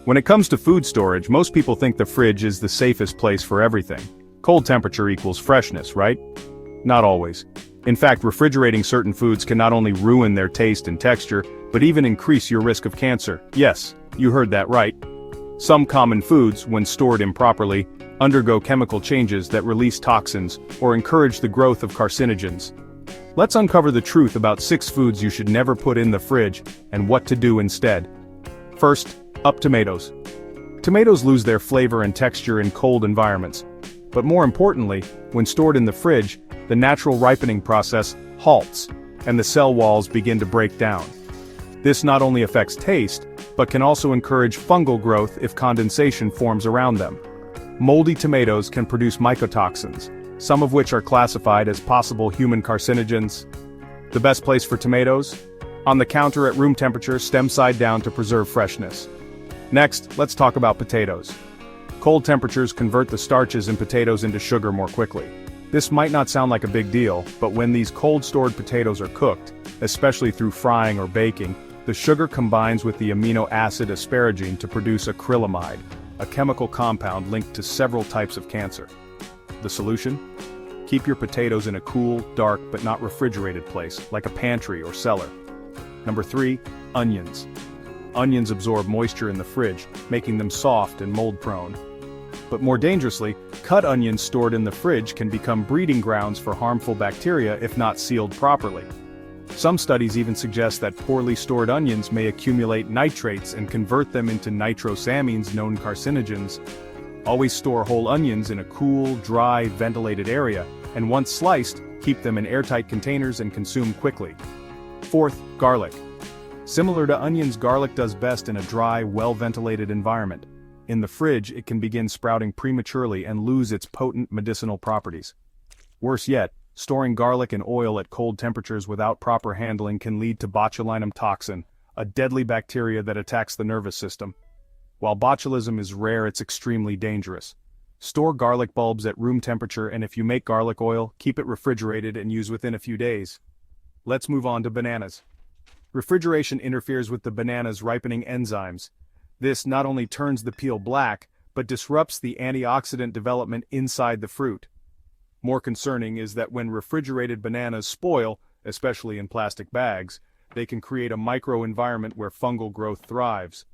When it comes to food storage, most people think the fridge is the safest place for everything. Cold temperature equals freshness, right? Not always. In fact, refrigerating certain foods can not only ruin their taste and texture, but even increase your risk of cancer. Yes, you heard that right. Some common foods, when stored improperly, undergo chemical changes that release toxins or encourage the growth of carcinogens. Let's uncover the truth about 6 foods you should never put in the fridge and what to do instead. First, up tomatoes. Tomatoes lose their flavor and texture in cold environments. But more importantly, when stored in the fridge, the natural ripening process halts, and the cell walls begin to break down. This not only affects taste, but can also encourage fungal growth if condensation forms around them. Moldy tomatoes can produce mycotoxins, some of which are classified as possible human carcinogens. The best place for tomatoes? On the counter at room temperature, stem side down to preserve freshness. Next, let's talk about potatoes. Cold temperatures convert the starches in potatoes into sugar more quickly. This might not sound like a big deal, but when these cold stored potatoes are cooked, especially through frying or baking, the sugar combines with the amino acid asparagine to produce acrylamide, a chemical compound linked to several types of cancer. The solution? Keep your potatoes in a cool, dark, but not refrigerated place, like a pantry or cellar. Number 3, onions. Onions absorb moisture in the fridge, making them soft and mold-prone. But more dangerously, cut onions stored in the fridge can become breeding grounds for harmful bacteria if not sealed properly. Some studies even suggest that poorly stored onions may accumulate nitrates and convert them into nitrosamines, known carcinogens. Always store whole onions in a cool, dry, ventilated area, and once sliced, keep them in airtight containers and consume quickly. Fourth, garlic. Similar to onions, garlic does best in a dry, well-ventilated environment. In the fridge, it can begin sprouting prematurely and lose its potent medicinal properties. Worse yet, storing garlic and oil at cold temperatures without proper handling can lead to botulinum toxin, a deadly bacteria that attacks the nervous system. While botulism is rare, it's extremely dangerous. Store garlic bulbs at room temperature, and if you make garlic oil, keep it refrigerated and use within a few days. Let's move on to bananas. Refrigeration interferes with the banana's ripening enzymes. This not only turns the peel black, but disrupts the antioxidant development inside the fruit. More concerning is that when refrigerated bananas spoil, especially in plastic bags, they can create a microenvironment where fungal growth thrives.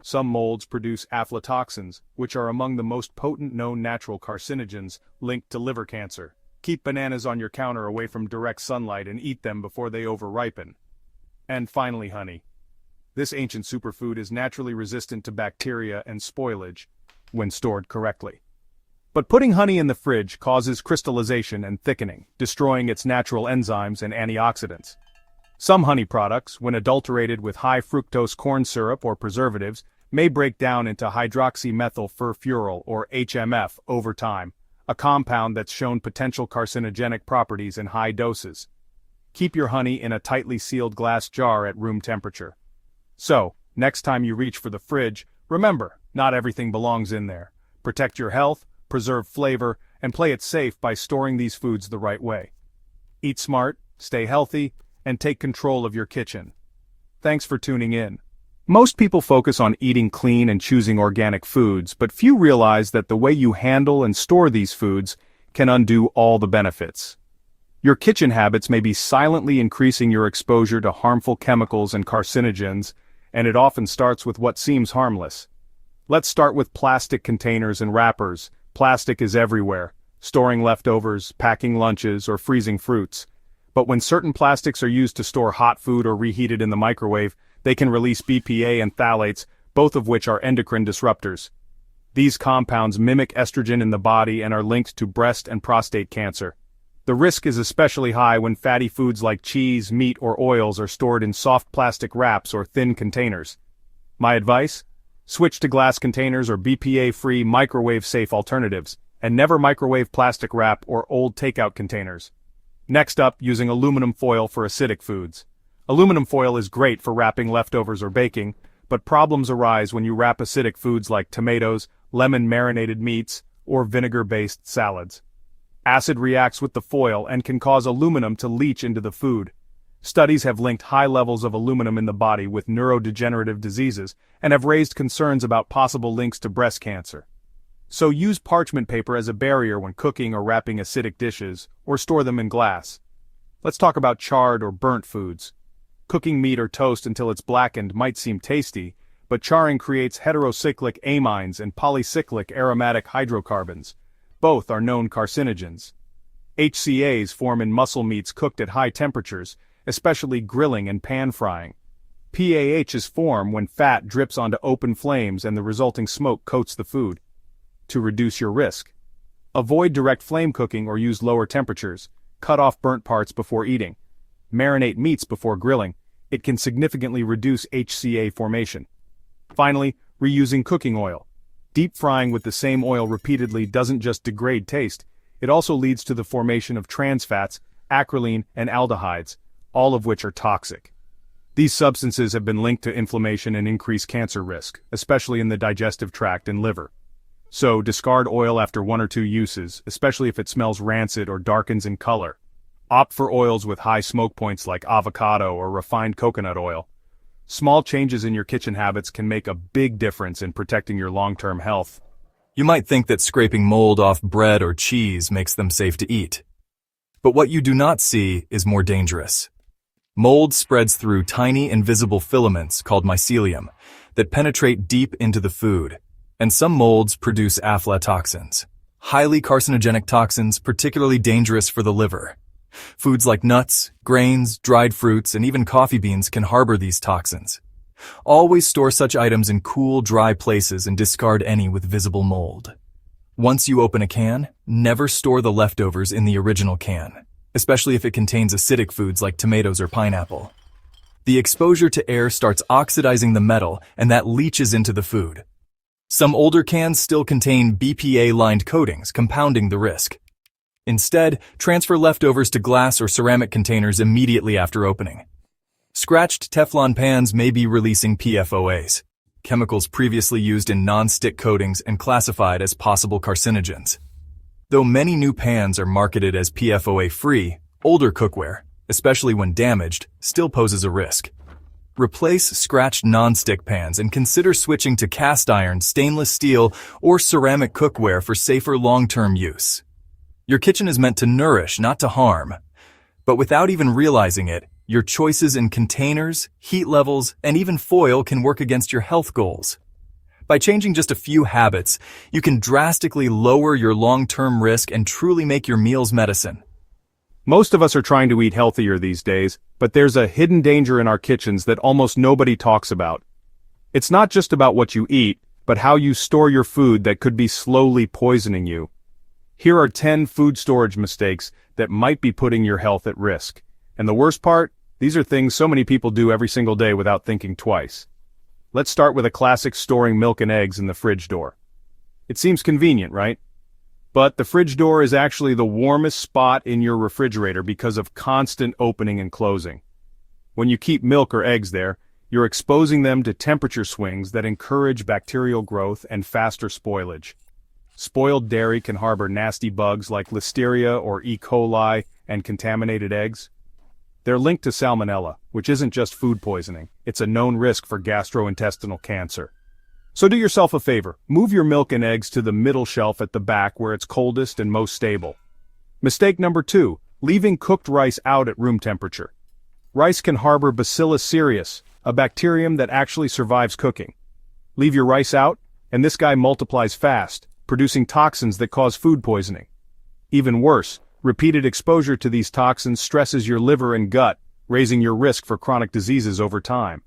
Some molds produce aflatoxins, which are among the most potent known natural carcinogens linked to liver cancer. Keep bananas on your counter away from direct sunlight and eat them before they over-ripen. And finally, honey. This ancient superfood is naturally resistant to bacteria and spoilage when stored correctly. But putting honey in the fridge causes crystallization and thickening, destroying its natural enzymes and antioxidants. Some honey products, when adulterated with high fructose corn syrup or preservatives, may break down into hydroxymethylfurfuryl or HMF over time, a compound that's shown potential carcinogenic properties in high doses. Keep your honey in a tightly sealed glass jar at room temperature. So, next time you reach for the fridge, remember, not everything belongs in there. Protect your health, preserve flavor, and play it safe by storing these foods the right way. Eat smart, stay healthy, and take control of your kitchen. Thanks for tuning in. Most people focus on eating clean and choosing organic foods, but few realize that the way you handle and store these foods can undo all the benefits. Your kitchen habits may be silently increasing your exposure to harmful chemicals and carcinogens, and it often starts with what seems harmless. Let's start with plastic containers and wrappers. Plastic is everywhere, storing leftovers, packing lunches, or freezing fruits. But when certain plastics are used to store hot food or reheated in the microwave, they can release BPA and phthalates, both of which are endocrine disruptors. These compounds mimic estrogen in the body and are linked to breast and prostate cancer. The risk is especially high when fatty foods like cheese, meat, or oils are stored in soft plastic wraps or thin containers. My advice? Switch to glass containers or BPA-free microwave-safe alternatives, and never microwave plastic wrap or old takeout containers. Next up, using aluminum foil for acidic foods. Aluminum foil is great for wrapping leftovers or baking, but problems arise when you wrap acidic foods like tomatoes, lemon-marinated meats, or vinegar-based salads. Acid reacts with the foil and can cause aluminum to leach into the food. Studies have linked high levels of aluminum in the body with neurodegenerative diseases and have raised concerns about possible links to breast cancer. So use parchment paper as a barrier when cooking or wrapping acidic dishes, or store them in glass. Let's talk about charred or burnt foods. Cooking meat or toast until it's blackened might seem tasty, but charring creates heterocyclic amines and polycyclic aromatic hydrocarbons. Both are known carcinogens. HCAs form in muscle meats cooked at high temperatures, especially grilling and pan frying. PAHs form when fat drips onto open flames and the resulting smoke coats the food. To reduce your risk, avoid direct flame cooking or use lower temperatures. Cut off burnt parts before eating. Marinate meats before grilling. It can significantly reduce HCA formation. Finally, reusing cooking oil. Deep frying with the same oil repeatedly doesn't just degrade taste, it also leads to the formation of trans fats, acrylamide, and aldehydes, all of which are toxic. These substances have been linked to inflammation and increased cancer risk, especially in the digestive tract and liver. So, discard oil after 1 or 2 uses, especially if it smells rancid or darkens in color. Opt for oils with high smoke points like avocado or refined coconut oil. Small changes in your kitchen habits can make a big difference in protecting your long-term health. You might think that scraping mold off bread or cheese makes them safe to eat. But what you do not see is more dangerous. Mold spreads through tiny invisible filaments called mycelium that penetrate deep into the food, and some molds produce aflatoxins, highly carcinogenic toxins particularly dangerous for the liver. Foods like nuts, grains, dried fruits, and even coffee beans can harbor these toxins. Always store such items in cool, dry places and discard any with visible mold. Once you open a can, never store the leftovers in the original can, especially if it contains acidic foods like tomatoes or pineapple. The exposure to air starts oxidizing the metal, and that leaches into the food. Some older cans still contain BPA-lined coatings, compounding the risk. Instead, transfer leftovers to glass or ceramic containers immediately after opening. Scratched Teflon pans may be releasing PFOAs, chemicals previously used in non-stick coatings and classified as possible carcinogens. Though many new pans are marketed as PFOA-free, older cookware, especially when damaged, still poses a risk. Replace scratched non-stick pans and consider switching to cast iron, stainless steel, or ceramic cookware for safer long-term use. Your kitchen is meant to nourish, not to harm. But without even realizing it, your choices in containers, heat levels, and even foil can work against your health goals. By changing just a few habits, you can drastically lower your long-term risk and truly make your meals medicine. Most of us are trying to eat healthier these days, but there's a hidden danger in our kitchens that almost nobody talks about. It's not just about what you eat, but how you store your food that could be slowly poisoning you. Here are 10 food storage mistakes that might be putting your health at risk. And the worst part? These are things so many people do every single day without thinking twice. Let's start with a classic: storing milk and eggs in the fridge door. It seems convenient, right? But the fridge door is actually the warmest spot in your refrigerator because of constant opening and closing. When you keep milk or eggs there, you're exposing them to temperature swings that encourage bacterial growth and faster spoilage. Spoiled dairy can harbor nasty bugs like Listeria or E. coli and contaminated eggs. They're linked to salmonella, which isn't just food poisoning, it's a known risk for gastrointestinal cancer. So do yourself a favor, move your milk and eggs to the middle shelf at the back where it's coldest and most stable. Mistake number 2, leaving cooked rice out at room temperature. Rice can harbor Bacillus cereus, a bacterium that actually survives cooking. Leave your rice out, and this guy multiplies fast, producing toxins that cause food poisoning. Even worse, repeated exposure to these toxins stresses your liver and gut, raising your risk for chronic diseases over time.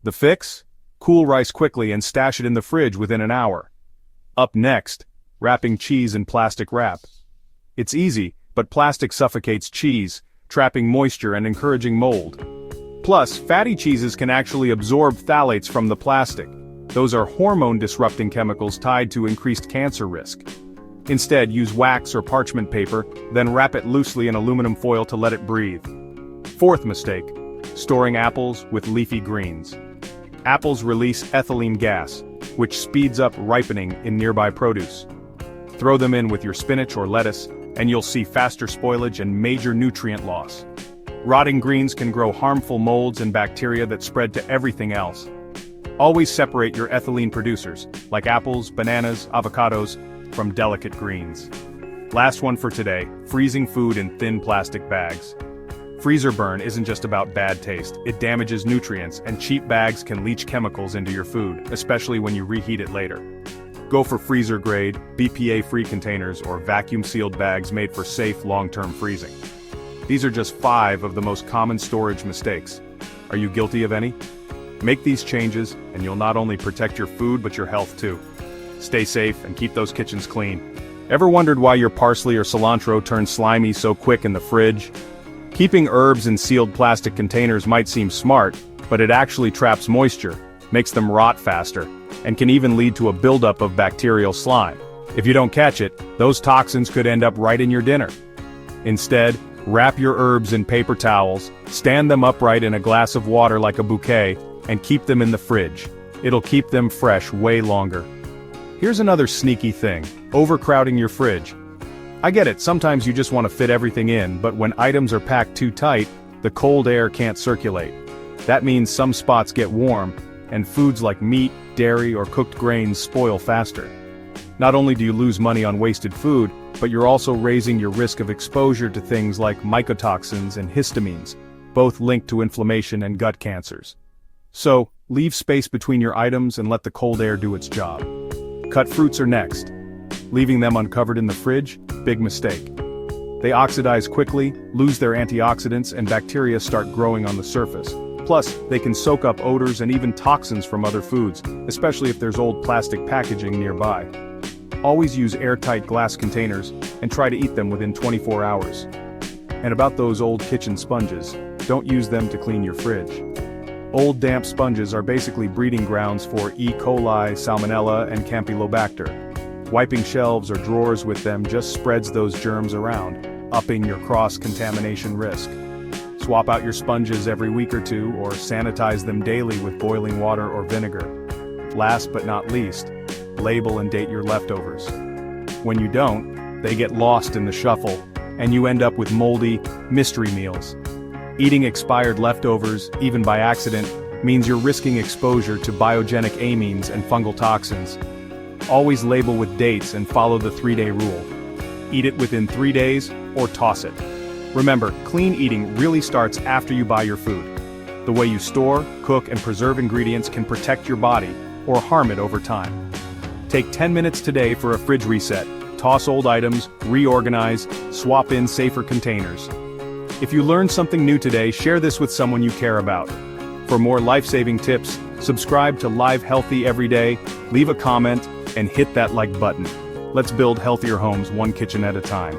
The fix? Cool rice quickly and stash it in the fridge within an hour. Up next, wrapping cheese in plastic wrap. It's easy, but plastic suffocates cheese, trapping moisture and encouraging mold. Plus, fatty cheeses can actually absorb phthalates from the plastic. Those are hormone-disrupting chemicals tied to increased cancer risk. Instead, use wax or parchment paper, then wrap it loosely in aluminum foil to let it breathe. Fourth mistake: storing apples with leafy greens. Apples release ethylene gas, which speeds up ripening in nearby produce. Throw them in with your spinach or lettuce, and you'll see faster spoilage and major nutrient loss. Rotting greens can grow harmful molds and bacteria that spread to everything else. Always separate your ethylene producers, like apples, bananas, avocados, from delicate greens. Last one for today, freezing food in thin plastic bags. Freezer burn isn't just about bad taste, it damages nutrients, and cheap bags can leach chemicals into your food, especially when you reheat it later. Go for freezer-grade, BPA-free containers or vacuum-sealed bags made for safe long-term freezing. These are just 5 of the most common storage mistakes. Are you guilty of any? Make these changes, and you'll not only protect your food but your health too. Stay safe and keep those kitchens clean. Ever wondered why your parsley or cilantro turns slimy so quick in the fridge? Keeping herbs in sealed plastic containers might seem smart, but it actually traps moisture, makes them rot faster, and can even lead to a buildup of bacterial slime. If you don't catch it, those toxins could end up right in your dinner. Instead, wrap your herbs in paper towels, stand them upright in a glass of water like a bouquet, and keep them in the fridge. It'll keep them fresh way longer. Here's another sneaky thing, overcrowding your fridge. I get it, sometimes you just want to fit everything in, but when items are packed too tight, the cold air can't circulate. That means some spots get warm, and foods like meat, dairy, or cooked grains spoil faster. Not only do you lose money on wasted food, but you're also raising your risk of exposure to things like mycotoxins and histamines, both linked to inflammation and gut cancers. So, leave space between your items and let the cold air do its job. Cut fruits are next. Leaving them uncovered in the fridge? Big mistake. They oxidize quickly, lose their antioxidants, and bacteria start growing on the surface. Plus, they can soak up odors and even toxins from other foods, especially if there's old plastic packaging nearby. Always use airtight glass containers, and try to eat them within 24 hours. And about those old kitchen sponges, don't use them to clean your fridge. Old damp sponges are basically breeding grounds for E. coli, Salmonella, and Campylobacter. Wiping shelves or drawers with them just spreads those germs around, upping your cross-contamination risk. Swap out your sponges every week or two, or sanitize them daily with boiling water or vinegar. Last but not least, label and date your leftovers. When you don't, they get lost in the shuffle, and you end up with moldy, mystery meals. Eating expired leftovers, even by accident, means you're risking exposure to biogenic amines and fungal toxins. Always label with dates and follow the 3-day rule. Eat it within 3 days, or toss it. Remember, clean eating really starts after you buy your food. The way you store, cook, and preserve ingredients can protect your body, or harm it over time. Take 10 minutes today for a fridge reset. Toss old items, reorganize, swap in safer containers. If you learned something new today, share this with someone you care about. For more life-saving tips, subscribe to Live Healthy every day, leave a comment, and hit that like button. Let's build healthier homes one kitchen at a time.